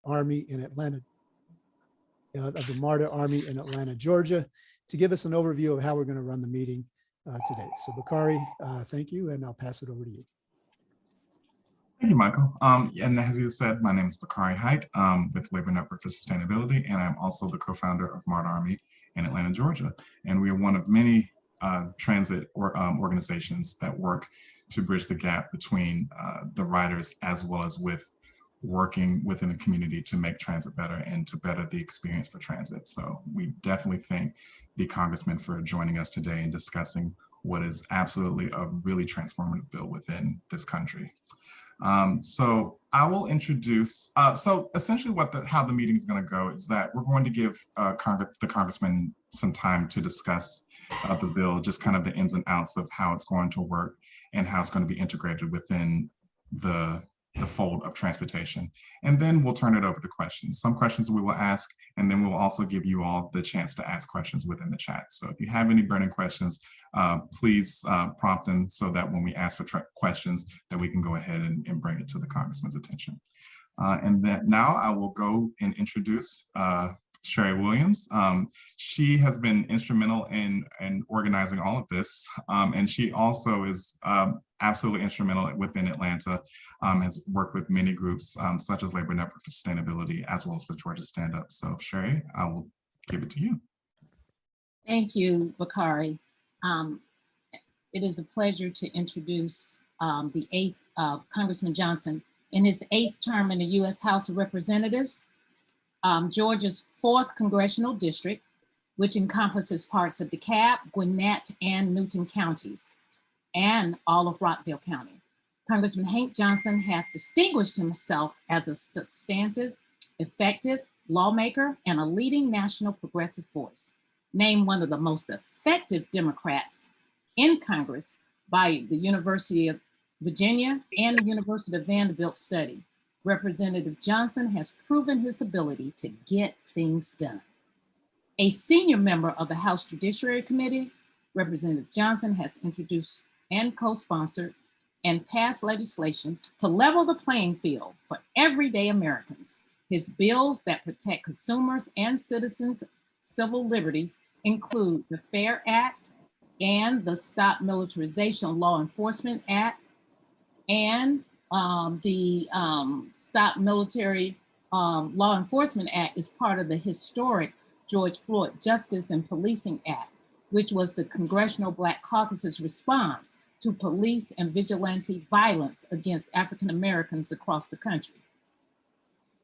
Army in Atlanta, of the MARTA Army in Atlanta, Georgia, to give us an overview of how we're going to run the meeting today. So Bakari, thank you, and I'll pass it over to you. Thank you, Michael. And as you said, my name is Bakari Height with Labor Network for Sustainability, and I'm also the co-founder of MARTA Army in Atlanta, Georgia. And we are one of many transit organizations that work to bridge the gap between the riders as well as with working within the community to make transit better and to better the experience for transit. So we definitely thank the Congressman for joining us today and discussing what is absolutely a really transformative bill within this country. So I will introduce, so essentially how the meeting is going to go is that we're going to give the Congressman some time to discuss the bill, just kind of the ins and outs of how it's going to work and how it's going to be integrated within the fold of transportation. And then we'll turn it over to questions. Some questions we will ask, and then we'll also give you all the chance to ask questions within the chat. So if you have any burning questions, please prompt them so that when we ask for questions, that we can go ahead and bring it to the Congressman's attention. And then now I will go and introduce Sherry Williams. She has been instrumental in organizing all of this. And she also is absolutely instrumental within Atlanta, has worked with many groups such as Labor Network for Sustainability, as well as for Georgia Stand Up. So Sherry, I will give it to you. Thank you, Bakari. It is a pleasure to introduce the 8th Congressman Johnson in his 8th term in the U.S. House of Representatives. Georgia's 4th congressional district, which encompasses parts of DeKalb, Gwinnett, and Newton counties, and all of Rockdale County. Congressman Hank Johnson has distinguished himself as a substantive, effective lawmaker and a leading national progressive force. Named one of the most effective Democrats in Congress by the University of Virginia and the University of Vanderbilt study, Representative Johnson has proven his ability to get things done. A senior member of the House Judiciary Committee, Representative Johnson has introduced and co-sponsored and passed legislation to level the playing field for everyday Americans. His bills that protect consumers and citizens' civil liberties include the FAIR Act and the Stop Militarization Law Enforcement Act, and the Stop Military Law Enforcement Act is part of the historic George Floyd Justice and Policing Act, which was the Congressional Black Caucus's response to police and vigilante violence against African Americans across the country.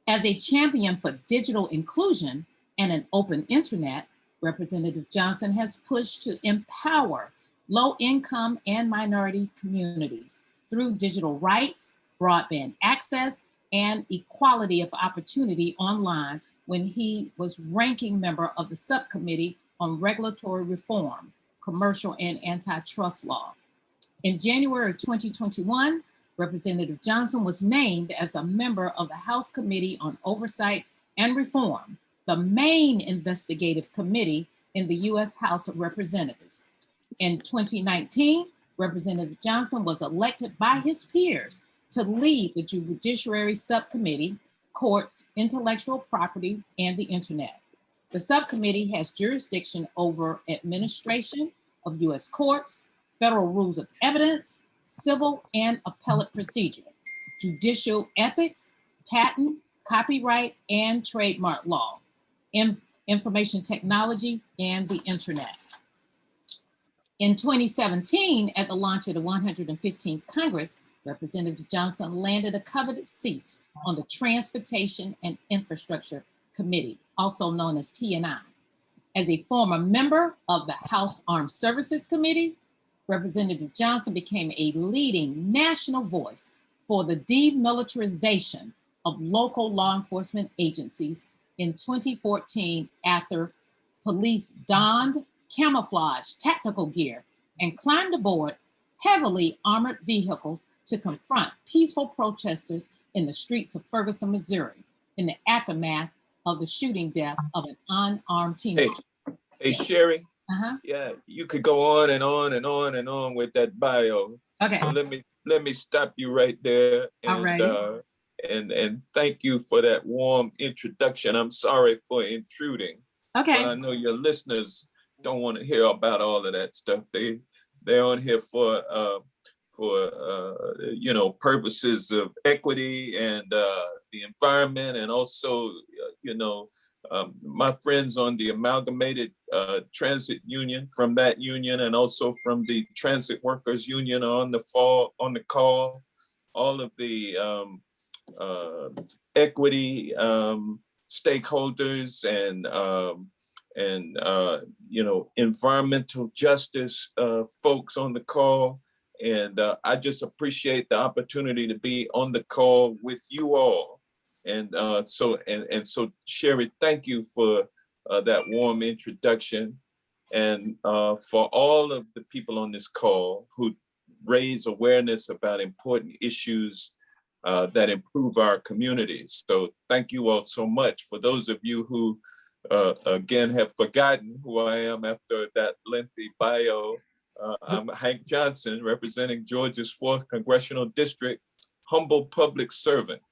As a champion for digital inclusion and an open internet, Representative Johnson has pushed to empower low-income and minority communities through digital rights, broadband access, and equality of opportunity online when he was ranking member of the subcommittee on regulatory reform, commercial and antitrust law. In January 2021, Representative Johnson was named as a member of the House Committee on Oversight and Reform, the main investigative committee in the U.S. House of Representatives. In 2019, Representative Johnson was elected by his peers to lead the Judiciary Subcommittee, Courts, Intellectual Property, and the Internet. The subcommittee has jurisdiction over administration of U.S. courts, federal rules of evidence, civil and appellate procedure, judicial ethics, patent, copyright, and trademark law, information technology, and the Internet. In 2017, at the launch of the 115th Congress, Representative Johnson landed a coveted seat on the Transportation and Infrastructure Committee, also known as T&I. As a former member of the House Armed Services Committee, Representative Johnson became a leading national voice for the demilitarization of local law enforcement agencies in 2014 after police donned camouflage technical gear and climbed aboard heavily armored vehicles to confront peaceful protesters in the streets of Ferguson, Missouri, in the aftermath of the shooting death of an unarmed teenager. Hey, Sherry. Yeah, you could go on and on and on and on with that bio. Okay. So let me stop you right there. And, and thank you for that warm introduction. I'm sorry for intruding, but I know your listeners don't want to hear about all of that stuff. They're on here for purposes of equity and the environment, and also my friends on the Amalgamated Transit Union, from that union, and also from the Transit Workers Union on the call, all of the equity stakeholders and environmental justice folks on the call. And I just appreciate the opportunity to be on the call with you all. And so Sherry, thank you for that warm introduction, and for all of the people on this call who raise awareness about important issues that improve our communities. So thank you all so much. For those of you who again have forgotten who I am after that lengthy bio, I'm Hank Johnson, representing Georgia's 4th Congressional District, humble public servant,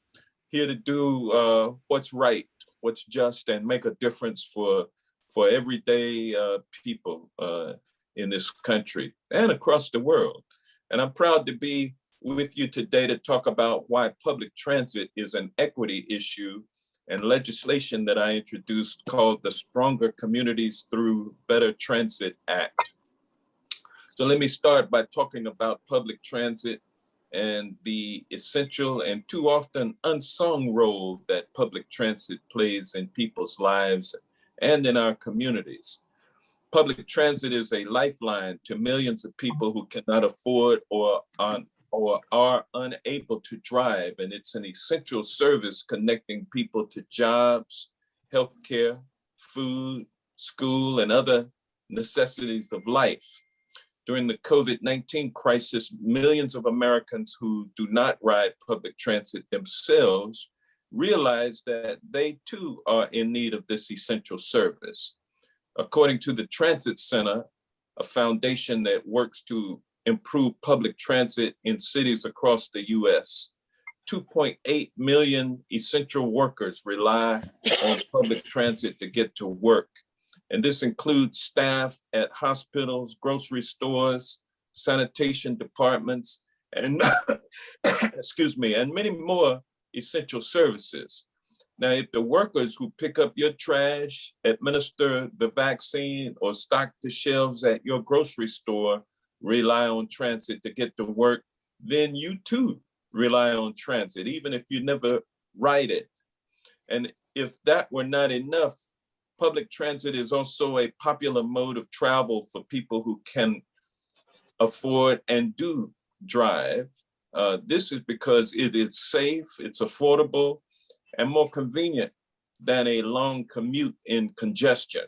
here to do what's right, what's just, and make a difference for everyday people in this country and across the world. And I'm proud to be with you today to talk about why public transit is an equity issue and legislation that I introduced called the Stronger Communities Through Better Transit Act. So let me start by talking about public transit and the essential and too often unsung role that public transit plays in people's lives and in our communities. Public transit is a lifeline to millions of people who cannot afford or are unable to drive, and it's an essential service connecting people to jobs, healthcare, food, school, and other necessities of life. During the COVID-19 crisis, millions of Americans who do not ride public transit themselves realize that they too are in need of this essential service. According to the Transit Center, a foundation that works to improve public transit in cities across the US, 2.8 million essential workers rely on public transit to get to work. And this includes staff at hospitals, grocery stores, sanitation departments, and excuse me, and many more essential services. Now, if the workers who pick up your trash, administer the vaccine, or stock the shelves at your grocery store rely on transit to get to work, then you too rely on transit, even if you never ride it. And if that were not enough, public transit is also a popular mode of travel for people who can afford and do drive. This is because it is safe, it's affordable, and more convenient than a long commute in congestion.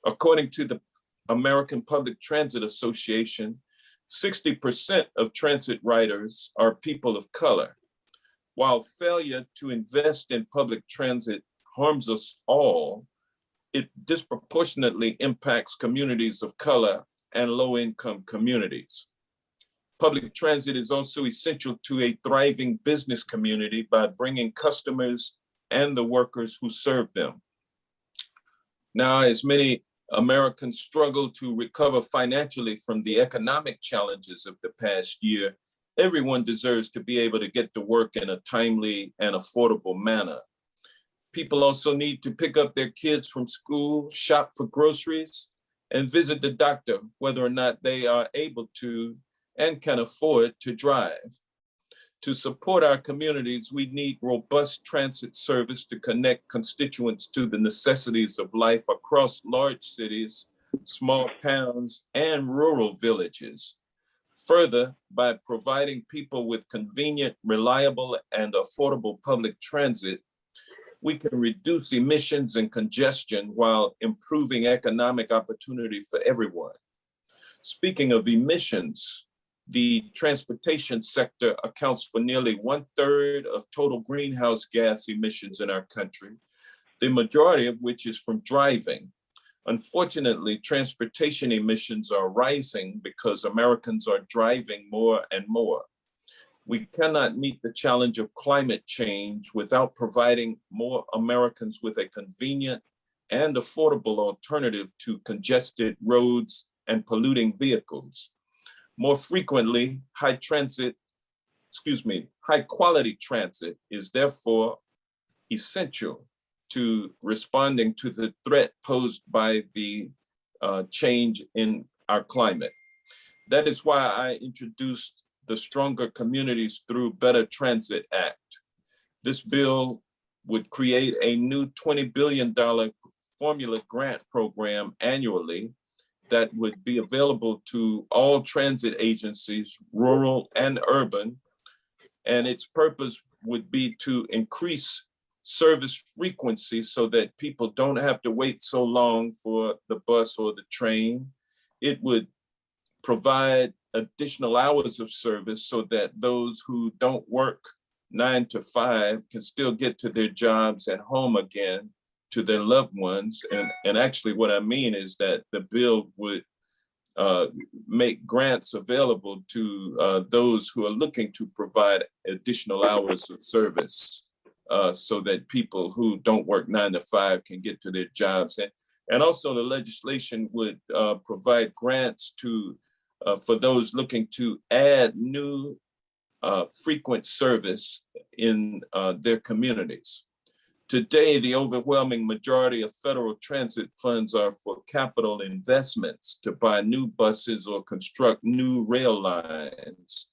According to the American Public Transit Association, 60% of transit riders are people of color. While failure to invest in public transit harms us all, it disproportionately impacts communities of color and low-income communities. Public transit is also essential to a thriving business community by bringing customers and the workers who serve them. Now, as many Americans struggle to recover financially from the economic challenges of the past year, everyone deserves to be able to get to work in a timely and affordable manner. People also need to pick up their kids from school, shop for groceries, and visit the doctor, whether or not they are able to and can afford to drive. To support our communities, we need robust transit service to connect constituents to the necessities of life across large cities, small towns, and rural villages. Further, by providing people with convenient, reliable, and affordable public transit, we can reduce emissions and congestion while improving economic opportunity for everyone. Speaking of emissions, the transportation sector accounts for nearly 1/3 of total greenhouse gas emissions in our country, the majority of which is from driving. Unfortunately, transportation emissions are rising because Americans are driving more and more. We cannot meet the challenge of climate change without providing more Americans with a convenient and affordable alternative to congested roads and polluting vehicles. More frequently, high quality transit is therefore essential to responding to the threat posed by the change in our climate. That is why I introduced the Stronger Communities Through Better Transit Act. This bill would create a new $20 billion formula grant program annually that would be available to all transit agencies, rural and urban. And its purpose would be to increase service frequency so that people don't have to wait so long for the bus or the train. It would provide additional hours of service so that those who don't work 9 to 5 can still get to their jobs and home again to their loved ones. And actually what I mean is that the bill would make grants available to those who are looking to provide additional hours of service so that people who don't work 9 to 5 can get to their jobs. And also the legislation would provide grants to for those looking to add new frequent service in their communities. Today, the overwhelming majority of federal transit funds are for capital investments to buy new buses or construct new rail lines,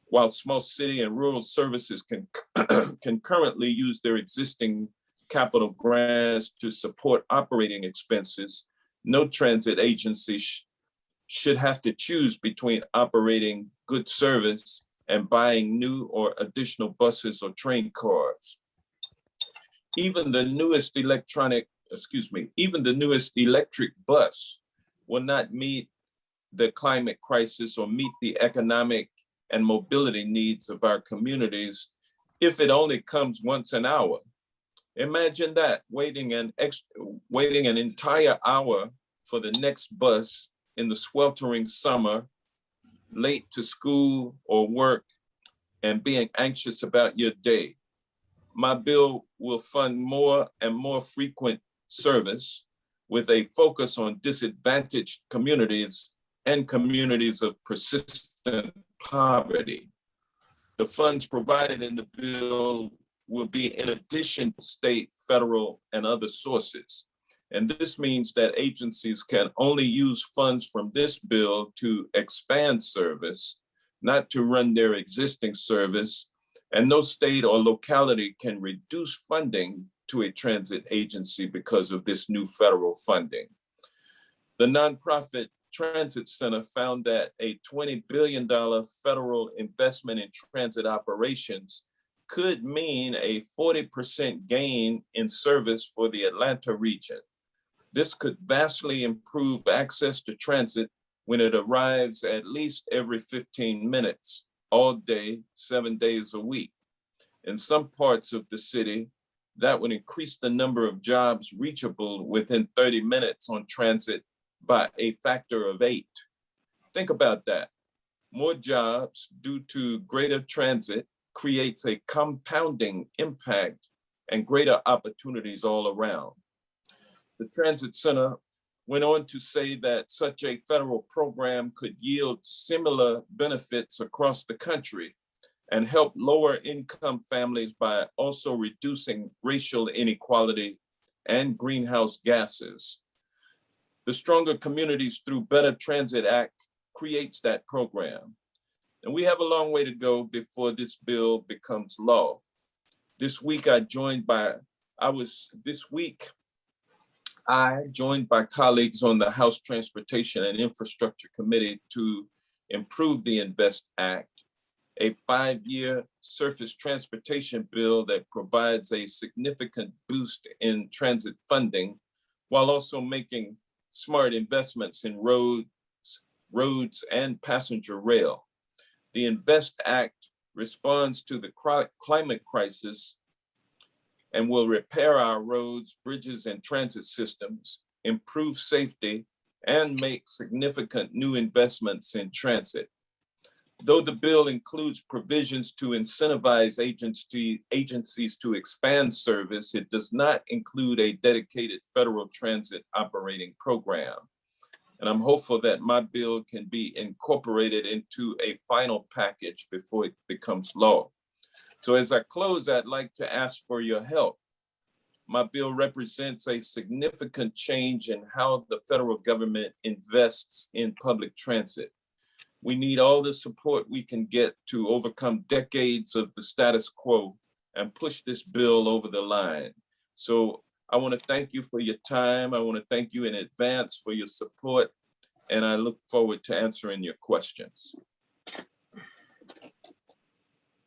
while small city and rural services can currently use their existing capital grants to support operating expenses. No transit agency should have to choose between operating good service and buying new or additional buses or train cars. Even the newest electric bus will not meet the climate crisis or meet the economic and mobility needs of our communities if it only comes once an hour. Imagine that, waiting an entire hour for the next bus in the sweltering summer, late to school or work, and being anxious about your day. My bill will fund more and more frequent service with a focus on disadvantaged communities and communities of persistent poverty. The funds provided in the bill will be in addition to state, federal, and other sources. And this means that agencies can only use funds from this bill to expand service, not to run their existing service. And no state or locality can reduce funding to a transit agency because of this new federal funding. The nonprofit Transit Center found that a $20 billion federal investment in transit operations could mean a 40% gain in service for the Atlanta region. This could vastly improve access to transit when it arrives at least every 15 minutes, all day, 7 days a week. In some parts of the city, that would increase the number of jobs reachable within 30 minutes on transit by a factor of 8. Think about that. More jobs due to greater transit creates a compounding impact and greater opportunities all around. The Transit Center went on to say that such a federal program could yield similar benefits across the country and help lower income families by also reducing racial inequality and greenhouse gases. The Stronger Communities Through Better Transit Act creates that program. And we have a long way to go before this bill becomes law. This week, I joined by colleagues on the House Transportation and Infrastructure Committee to improve the INVEST Act, a 5-year surface transportation bill that provides a significant boost in transit funding while also making smart investments in roads and passenger rail. The INVEST Act responds to the climate crisis and will repair our roads, bridges, and transit systems, improve safety, and make significant new investments in transit. Though the bill includes provisions to incentivize agencies to expand service, it does not include a dedicated federal transit operating program. And I'm hopeful that my bill can be incorporated into a final package before it becomes law. So as I close, I'd like to ask for your help. My bill represents a significant change in how the federal government invests in public transit. We need all the support we can get to overcome decades of the status quo and push this bill over the line. So I want to thank you for your time. I want to thank you in advance for your support, and I look forward to answering your questions. Thank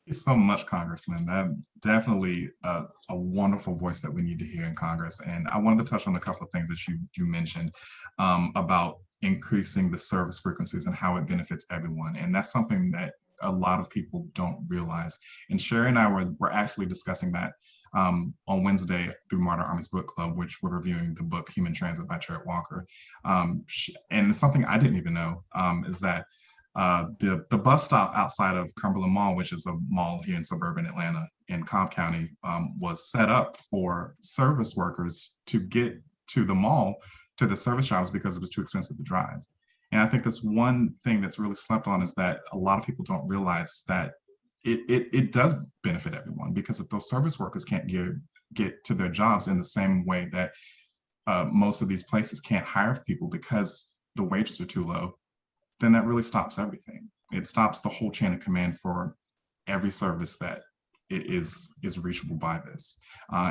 you so much, Congressman. That's definitely a wonderful voice that we need to hear in Congress. And I wanted to touch on a couple of things that you mentioned about increasing the service frequencies and how it benefits everyone. And that's something that a lot of people don't realize. And Sherry and I were actually discussing that on Wednesday through Martyr Army's book club, which we're reviewing the book Human Transit by Tread Walker. And something I didn't even know is that the bus stop outside of Cumberland Mall, which is a mall here in suburban Atlanta in Cobb County, was set up for service workers to get to the mall, to the service jobs, because it was too expensive to drive. And I think that's one thing that's really slept on, is that a lot of people don't realize that it does benefit everyone, because if those service workers can't get to their jobs in the same way that most of these places can't hire people because the wages are too low, then that really stops everything. It stops the whole chain of command for every service that is reachable by this.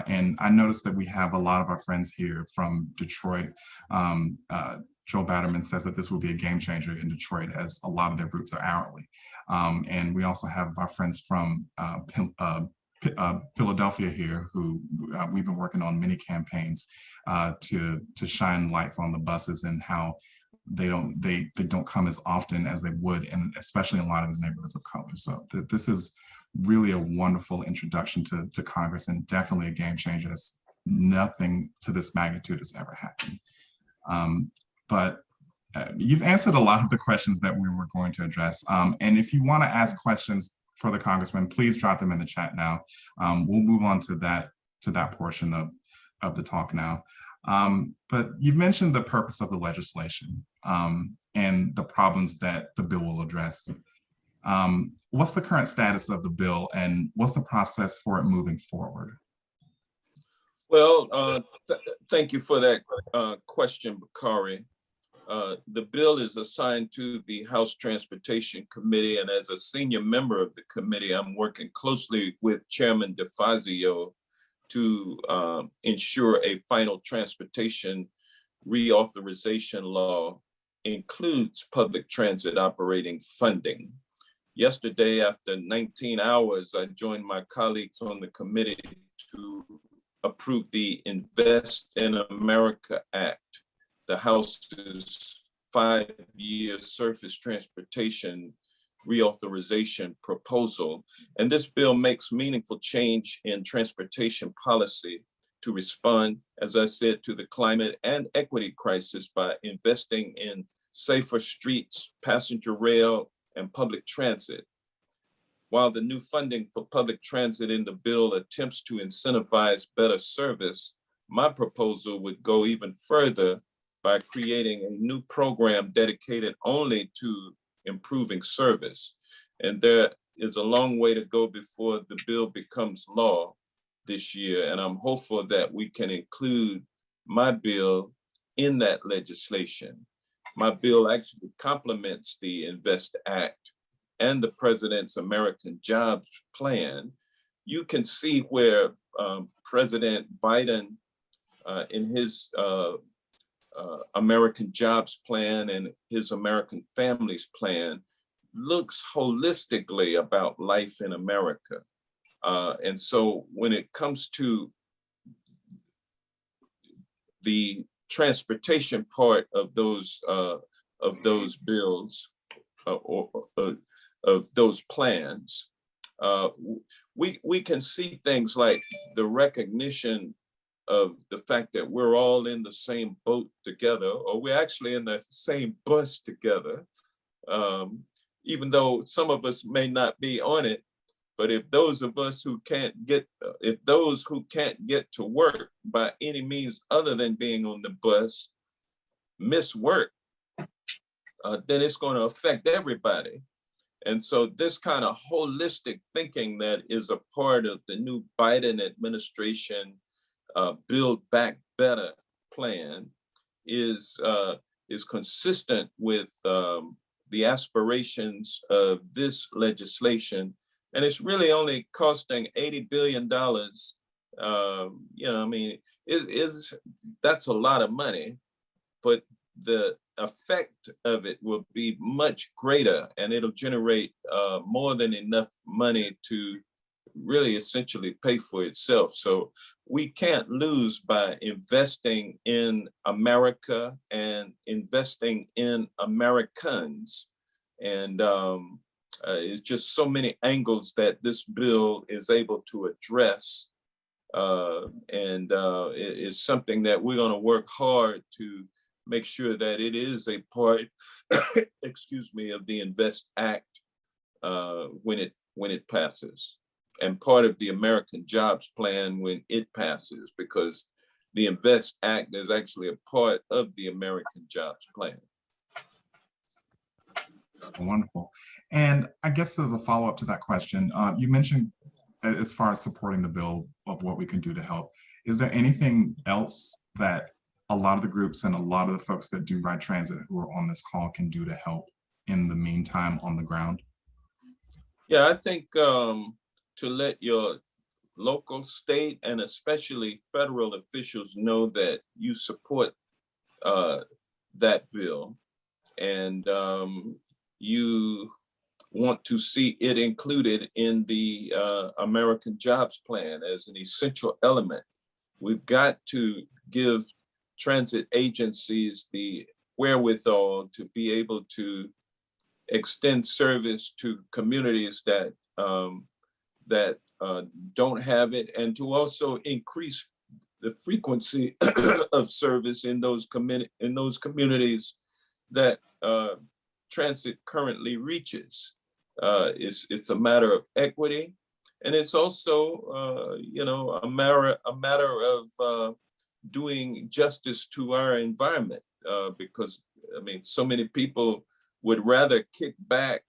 And I noticed that we have a lot of our friends here from Detroit. Joe Batterman says that this will be a game changer in Detroit, as a lot of their routes are hourly. And we also have our friends from Philadelphia here, who we've been working on many campaigns to shine lights on the buses and how they don't come as often as they would, and especially in a lot of these neighborhoods of color. So this is really a wonderful introduction to Congress, and definitely a game changer. Nothing to this magnitude has ever happened. But you've answered a lot of the questions that we were going to address. And if you want to ask questions for the Congressman, please drop them in the chat now. We'll move on to that portion of the talk now. But you've mentioned the purpose of the legislation and the problems that the bill will address. What's the current status of the bill, and what's the process for it moving forward? Well, thank you for that question, Bakari. The bill is assigned to the House Transportation Committee, and as a senior member of the committee, I'm working closely with Chairman DeFazio to ensure a final transportation reauthorization law includes public transit operating funding. Yesterday, after 19 hours, I joined my colleagues on the committee to approve the Invest in America Act, the House's 5-year surface transportation reauthorization proposal. And this bill makes meaningful change in transportation policy to respond, as I said, to the climate and equity crisis by investing in safer streets, passenger rail, and public transit. While the new funding for public transit in the bill attempts to incentivize better service, my proposal would go even further by creating a new program dedicated only to improving service. And there is a long way to go before the bill becomes law this year. And I'm hopeful that we can include my bill in that legislation. My bill actually complements the Invest Act and the President's American Jobs Plan. You can see where President Biden in his American Jobs Plan and his American Families Plan looks holistically about life in America. And so when it comes to the transportation part of those bills of those plans, we can see things like the recognition of the fact that we're all in the same boat together, or we're actually in the same bus together. even though some of us may not be on it, but if those of us who can't get, if those who can't get to work by any means other than being on the bus miss work, then it's going to affect everybody. And so this kind of holistic thinking that is a part of the new Biden administration Build Back Better plan is consistent with the aspirations of this legislation. And it's really only costing $80 billion. I mean, that's a lot of money, but the effect of it will be much greater, and it'll generate more than enough money to really essentially pay for itself. So we can't lose by investing in America and investing in Americans. And it's just so many angles that this bill is able to address. It is something that we're going to work hard to make sure that it is a part, excuse me, of the INVEST Act when it passes, and part of the American Jobs Plan when it passes, because the INVEST Act is actually a part of the American Jobs Plan. Wonderful. And I guess as a follow-up to that question, you mentioned as far as supporting the bill of what we can do to help. Is there anything else that a lot of the groups and a lot of the folks that do ride transit who are on this call can do to help in the meantime on the ground? Yeah, I think to let your local, state, and especially federal officials know that you support that bill, and you want to see it included in the American Jobs Plan as an essential element. We've got to give transit agencies the wherewithal to be able to extend service to communities that don't have it, and to also increase the frequency of service in those communities that transit currently reaches. It's a matter of equity, and it's also a matter of doing justice to our environment, because I mean, so many people would rather kick back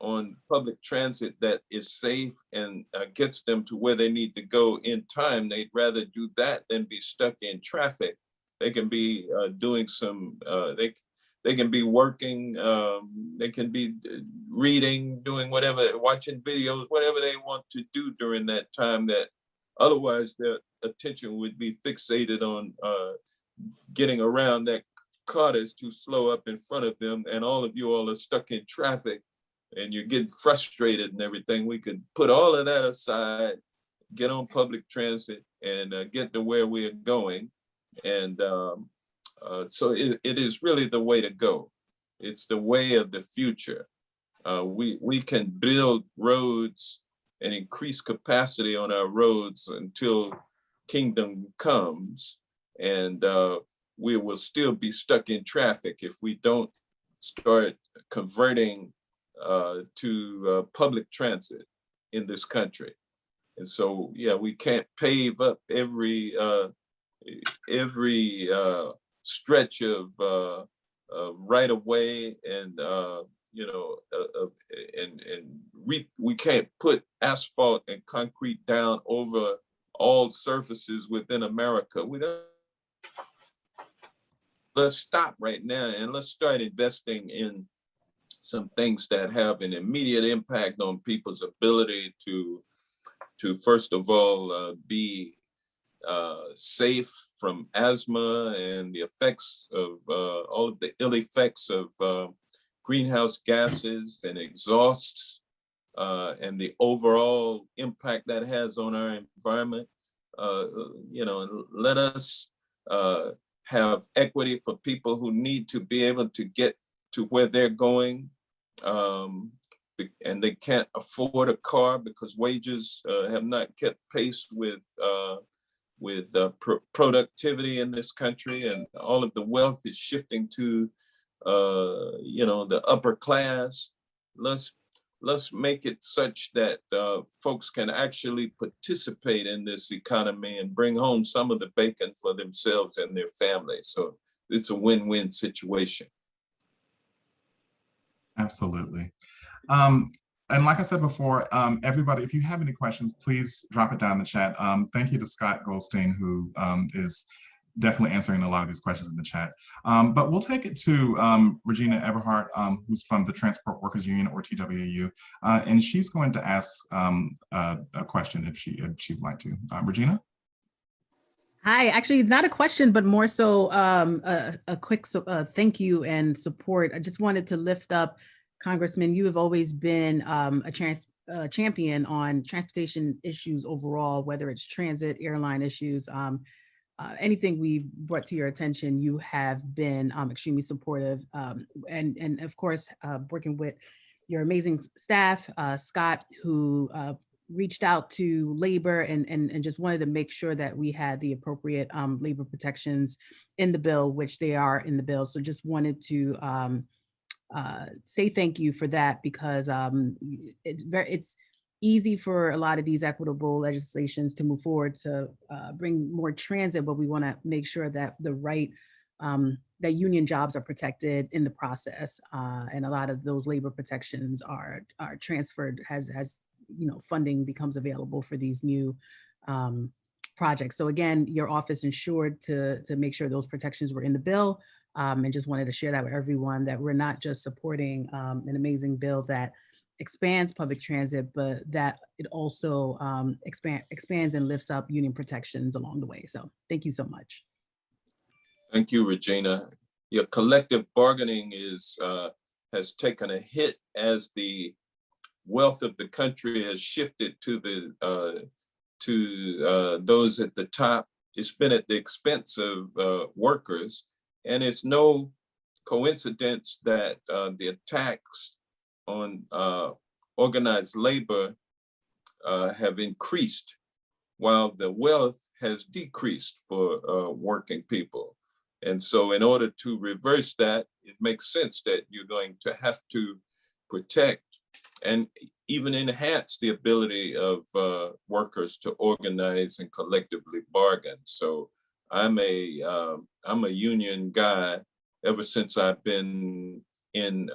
on public transit that is safe and gets them to where they need to go in time. They'd rather do that than be stuck in traffic. They can be doing some, they can be working, they can be reading, doing whatever, watching videos, whatever they want to do during that time, that otherwise their attention would be fixated on getting around that car that's too slow up in front of them, and all of you all are stuck in traffic and you're getting frustrated and everything. We could put all of that aside, get on public transit, and get to where we are going. And so it is really the way to go. It's the way of the future. We can build roads and increase capacity on our roads until kingdom comes, and we will still be stuck in traffic if we don't start converting to public transit in this country. And so, yeah, we can't pave up every stretch of right of way, and we can't put asphalt and concrete down over all surfaces within America. We don't. Let's stop right now and let's start investing in some things that have an immediate impact on people's ability to first of all be safe from asthma and the effects of all of the ill effects of greenhouse gases and exhausts, and the overall impact that has on our environment. Let us have equity for people who need to be able to get to where they're going, and they can't afford a car because wages have not kept pace with productivity in this country, and all of the wealth is shifting to the upper class. let's make it such that folks can actually participate in this economy and bring home some of the bacon for themselves and their families. So it's a win-win situation. Absolutely. And like I said before, everybody, if you have any questions, please drop it down in the chat. Thank you to Scott Goldstein, who is definitely answering a lot of these questions in the chat. But we'll take it to Regina Eberhardt, who's from the Transport Workers Union, or TWU, and she's going to ask a question if she'd like to. Regina? Hi, actually, not a question, but more so a quick thank you and support. I just wanted to lift up, Congressman, you have always been a champion on transportation issues overall, whether it's transit, airline issues, anything we've brought to your attention, you have been extremely supportive. And of course, working with your amazing staff, Scott, who reached out to labor and just wanted to make sure that we had the appropriate labor protections in the bill, which they are in the bill. So just wanted to say thank you for that, because it's easy for a lot of these equitable legislations to move forward to bring more transit, but we want to make sure that that union jobs are protected in the process, and a lot of those labor protections are transferred as funding becomes available for these new projects. So again, your office ensured to make sure those protections were in the bill, and just wanted to share that with everyone, that we're not just supporting an amazing bill that expands public transit, but that it also expands and lifts up union protections along the way. So thank you so much. Thank you, Regina. Your collective bargaining has taken a hit as the wealth of the country has shifted to those at the top. It's been at the expense of workers, and it's no coincidence that the attacks on organized labor have increased while the wealth has decreased for working people. And so in order to reverse that, it makes sense that you're going to have to protect and even enhance the ability of workers to organize and collectively bargain. So I'm a union guy ever since I've been in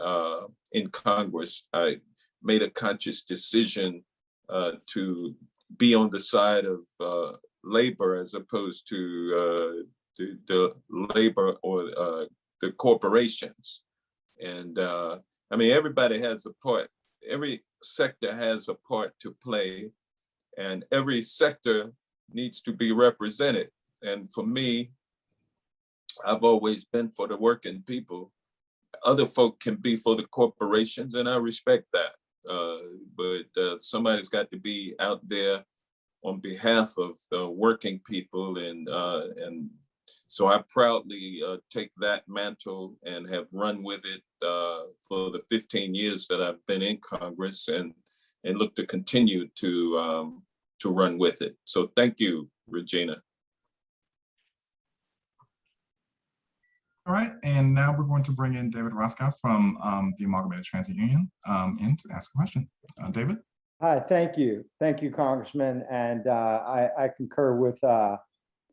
Congress. I made a conscious decision to be on the side of labor as opposed to the labor or the corporations. And I mean, everybody has a part. Every sector has a part to play, and every sector needs to be represented. And for me, I've always been for the working people. Other folk can be for the corporations, and I respect that. But somebody's got to be out there on behalf of the working people, and so I proudly take that mantle and have run with it for the 15 years that I've been in Congress, and look to continue to run with it. So thank you, Regina. All right, and now we're going to bring in David Roscoe from the Amalgamated Transit Union in to ask a question. David? Hi, thank you. Thank you, Congressman. And I concur with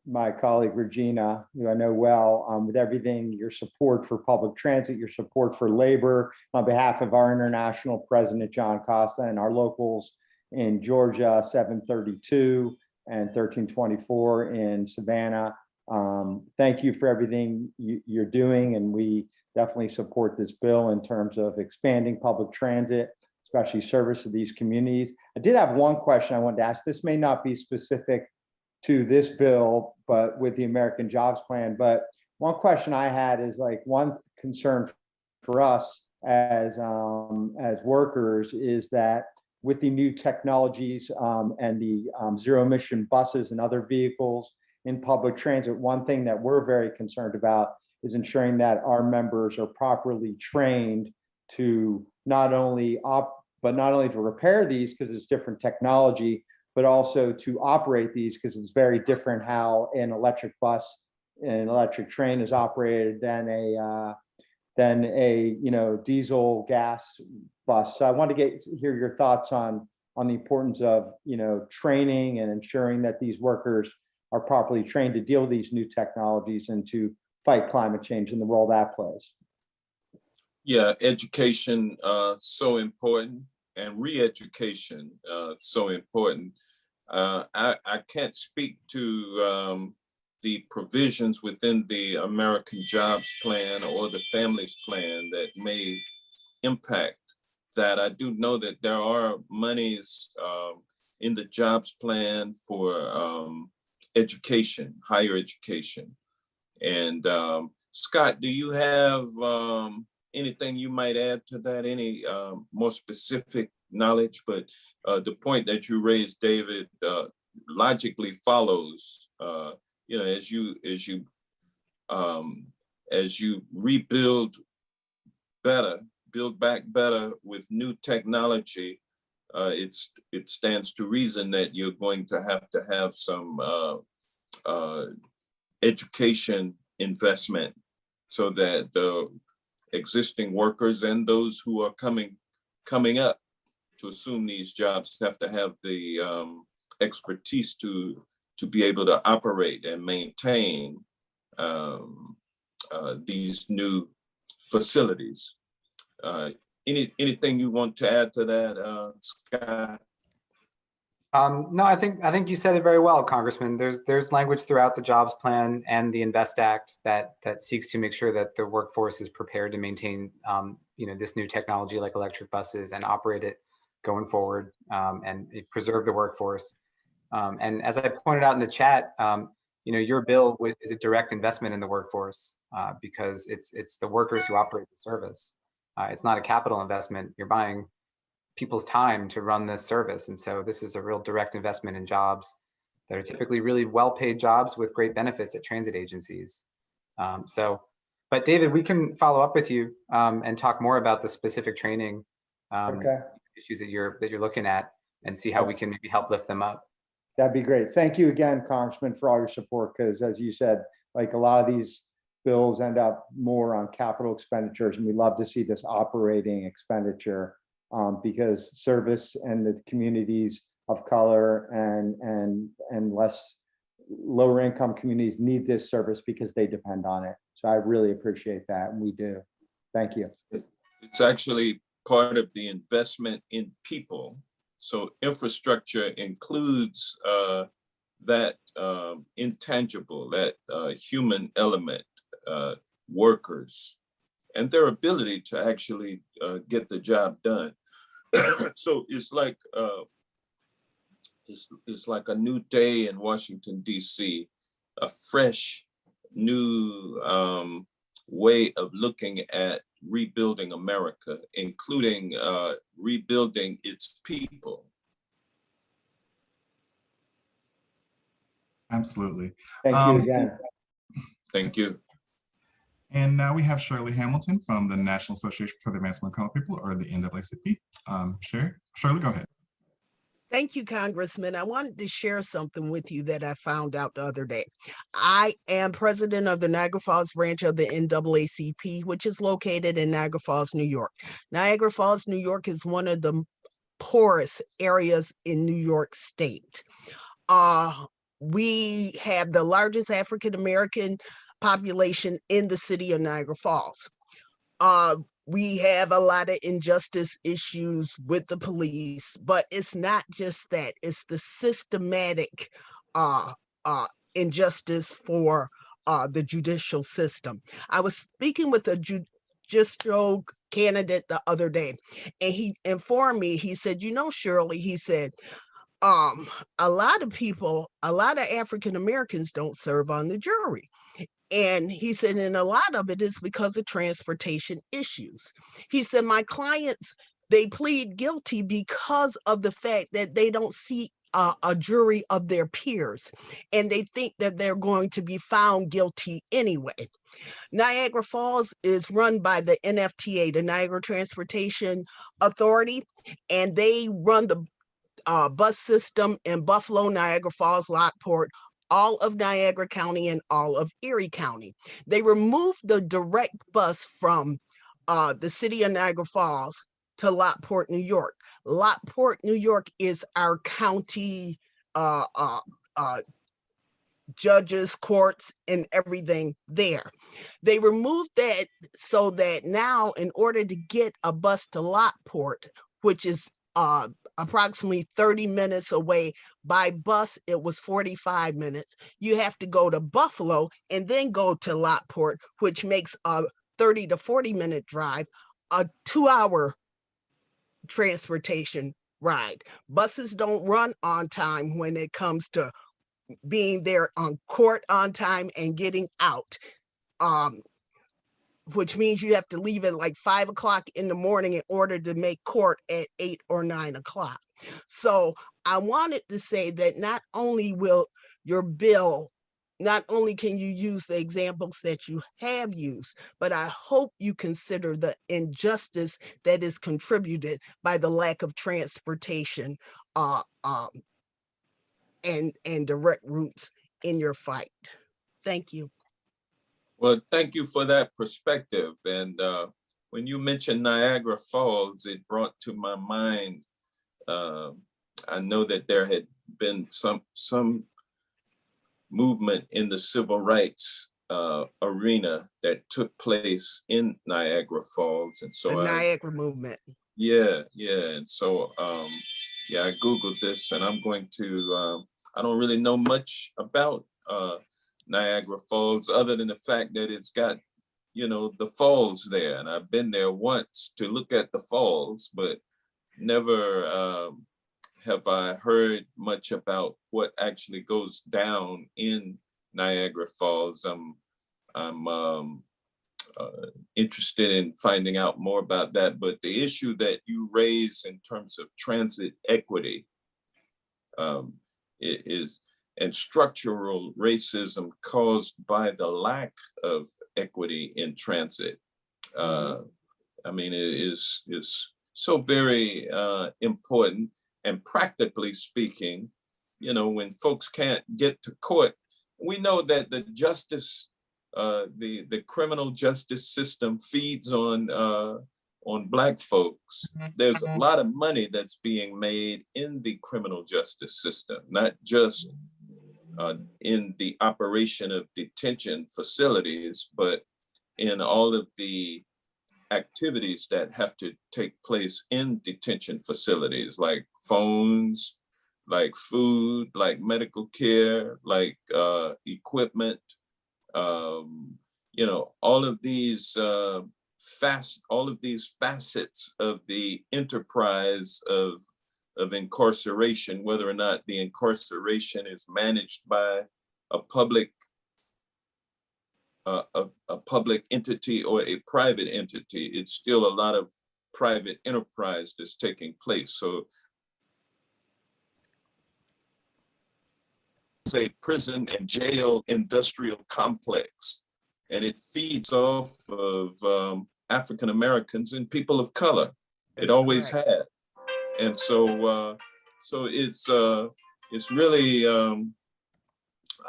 my colleague Regina, who I know well, with everything, your support for public transit, your support for labor, on behalf of our international president, John Costa, and our locals in Georgia, 732 and 1324 in Savannah. Thank you for everything you're doing, and we definitely support this bill in terms of expanding public transit, especially service to these communities. I did have one question I wanted to ask. This may not be specific to this bill, but with the American Jobs Plan. But one question I had is, like, one concern for us as workers is that with the new technologies and the zero emission buses and other vehicles in public transit, one thing that we're very concerned about is ensuring that our members are properly trained to not only to repair these, because it's different technology, but also to operate these, because it's very different how an electric bus and an electric train is operated than than a diesel gas bus. So I want to hear your thoughts on the importance of training and ensuring that these workers are properly trained to deal with these new technologies and to fight climate change and the role that plays. Yeah, education so important, and re-education so important. I can't speak to the provisions within the American Jobs Plan or the Families Plan that may impact that. I do know that there are monies in the Jobs Plan for education, higher education. And Scott, do you have anything you might add to that? Any more specific knowledge? But the point that you raised, David, logically follows. As you rebuild better, build back better with new technology, it stands to reason that you're going to have some education investment, so that the existing workers and those who are coming up to assume these jobs have to have the expertise to be able to operate and maintain these new facilities. Anything you want to add to that, Scott? No, I think you said it very well, Congressman. There's language throughout the Jobs Plan and the Invest Act that seeks to make sure that the workforce is prepared to maintain this new technology like electric buses and operate it going forward, and preserve the workforce. And as I pointed out in the chat, your bill is a direct investment in the workforce because it's the workers who operate the service. It's not a capital investment. You're buying people's time to run this service. And so this is a real direct investment in jobs that are typically really well-paid jobs with great benefits at transit agencies. But David, we can follow up with you and talk more about the specific training issues that you're looking at and see how we can maybe help lift them up. That'd be great. Thank you again, Congressman, for all your support, because as you said, like a lot of these bills end up more on capital expenditures, and we love to see this operating expenditure because service and the communities of color and less lower income communities need this service because they depend on it. So I really appreciate that, and we do. Thank you. It's actually part of the investment in people. So infrastructure includes that intangible, that human element, workers, and their ability to actually get the job done. So it's like a new day in Washington, D.C., a fresh new way of looking at rebuilding America, including rebuilding its people. Absolutely. Thank you again. Thank you. And now we have Shirley Hamilton from the National Association for the Advancement of Colored People, or the NAACP. Shirley, go ahead. Thank you, Congressman. I wanted to share something with you that I found out the other day. I am president of the Niagara Falls branch of the NAACP, which is located in Niagara Falls, New York. Niagara Falls, New York is one of the poorest areas in New York State. We have the largest African-American population in the city of Niagara Falls. We have a lot of injustice issues with the police, but it's not just that, it's the systematic injustice for the judicial system. I was speaking with a judicial candidate the other day, and he informed me, he said, Shirley, he said, a lot of African Americans don't serve on the jury. And he said, and a lot of it is because of transportation issues. He said, my clients, they plead guilty because of the fact that they don't see a jury of their peers, and they think that they're going to be found guilty anyway. Niagara Falls is run by the NFTA, the Niagara Transportation Authority, and they run the bus system in Buffalo, Niagara Falls, Lockport, all of Niagara County and all of Erie County. They removed the direct bus from the city of Niagara Falls to Lockport, New York. Lockport, New York is our county judges, courts, and everything there. They removed that so that now, in order to get a bus to Lockport, which is approximately 30 minutes away, by bus, it was 45 minutes. You have to go to Buffalo and then go to Lockport, which makes a 30 to 40-minute drive, a 2-hour transportation ride. Buses don't run on time when it comes to being there on court on time and getting out, which means you have to leave at like 5 o'clock in the morning in order to make court at 8 or 9 o'clock. So I wanted to say that not only will your bill, not only can you use the examples that you have used, but I hope you consider the injustice that is contributed by the lack of transportation and direct routes in your fight. Thank you. Well, thank you for that perspective. And when you mentioned Niagara Falls, it brought to my mind, I know that there had been some movement in the civil rights arena that took place in Niagara Falls. And so the Niagara movement. Yeah. And so, yeah, I Googled this and I'm going to, I don't really know much about Niagara Falls other than the fact that it's got, you know, the falls there. And I've been there once to look at the falls, but never have I heard much about what actually goes down in Niagara Falls. I'm interested in finding out more about that. But the issue that you raise in terms of transit equity is and structural racism caused by the lack of equity in transit. I mean, it is so very important. And practically speaking, you know, when folks can't get to court, we know that the justice, the criminal justice system feeds on Black folks. There's a lot of money that's being made in the criminal justice system, not just in the operation of detention facilities, but in all of the activities that have to take place in detention facilities, like phones, like food, like medical care, like equipment, you know, all of these facets of the enterprise of incarceration, whether or not the incarceration is managed by a public entity or a private entity, it's still a lot of private enterprise that's taking place. So it's a prison and jail industrial complex, and it feeds off of African Americans and people of color. It always had. And so it's really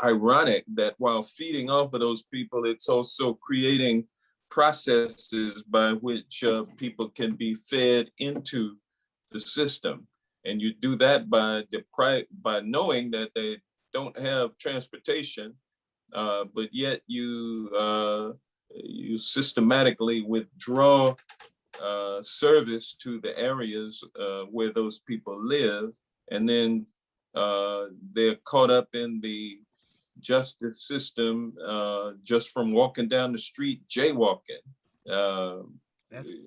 ironic that while feeding off of those people, it's also creating processes by which people can be fed into the system. And you do that by knowing that they don't have transportation, but yet you systematically withdraw service to the areas where those people live, and then they're caught up in the justice system just from walking down the street, jaywalking,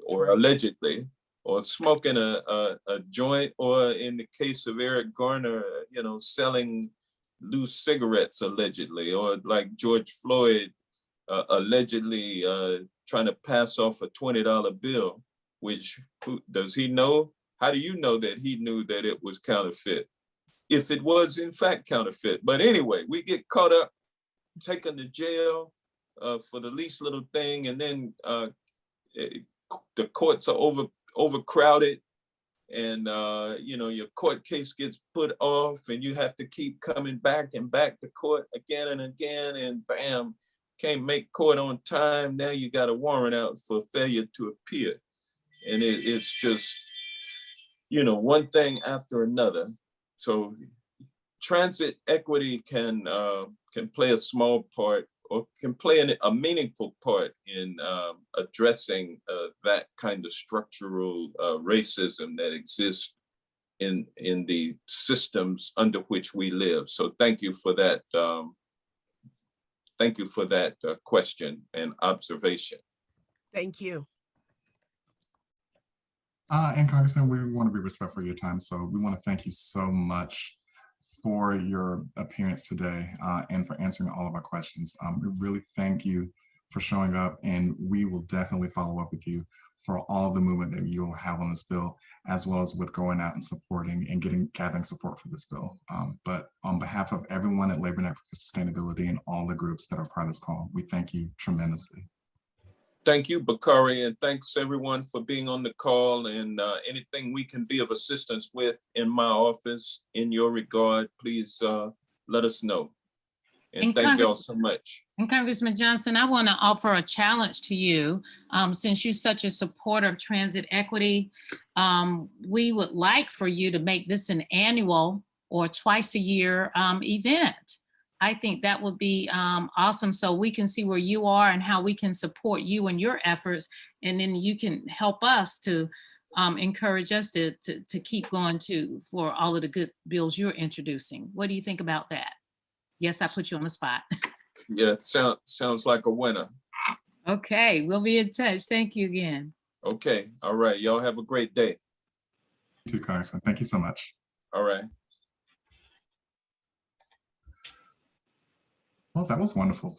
or allegedly, or smoking a joint, or in the case of Eric Garner, you know, selling loose cigarettes allegedly, or like George Floyd allegedly trying to pass off a $20 bill, which does he know? How do you know that he knew that it was counterfeit? If it was in fact counterfeit. But anyway, we get caught up, taken to jail for the least little thing, and then the courts are overcrowded, and your court case gets put off and you have to keep coming back and back to court again and again, and bam, can't make court on time. Now you got a warrant out for failure to appear. And it's just, one thing after another. So transit equity can play a small part, or can play a meaningful part in addressing that kind of structural racism that exists in the systems under which we live. So thank you for that. Thank you for that question and observation. Thank you. And Congressman, we want to be respectful of your time. So we want to thank you so much for your appearance today and for answering all of our questions. We really thank you for showing up, and we will definitely follow up with you for all of the movement that you'll have on this bill, as well as with going out and supporting and gathering support for this bill. But on behalf of everyone at Labor Network for Sustainability and all the groups that are part of this call, we thank you tremendously. Thank you, Bakari, and thanks everyone for being on the call, and anything we can be of assistance with in my office in your regard, please let us know. And thank you all so much. And Congressman Johnson, I want to offer a challenge to you. Since you're such a supporter of transit equity, we would like for you to make this an annual or twice a year event. I think that would be awesome, so we can see where you are and how we can support you and your efforts, and then you can help us to encourage us to keep going for all of the good bills you're introducing. What do you think about that? Yes, I put you on the spot. Yeah, it sounds like a winner. Okay, we'll be in touch. Thank you again. Okay, all right. Y'all have a great day. You too, Congressman. Thank you so much. All right. Well, that was wonderful.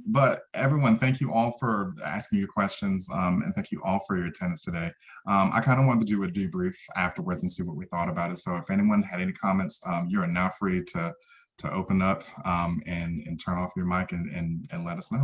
But everyone, thank you all for asking your questions, and thank you all for your attendance today. I kind of wanted to do a debrief afterwards and see what we thought about it. So if anyone had any comments, you are now free to open up and turn off your mic and let us know.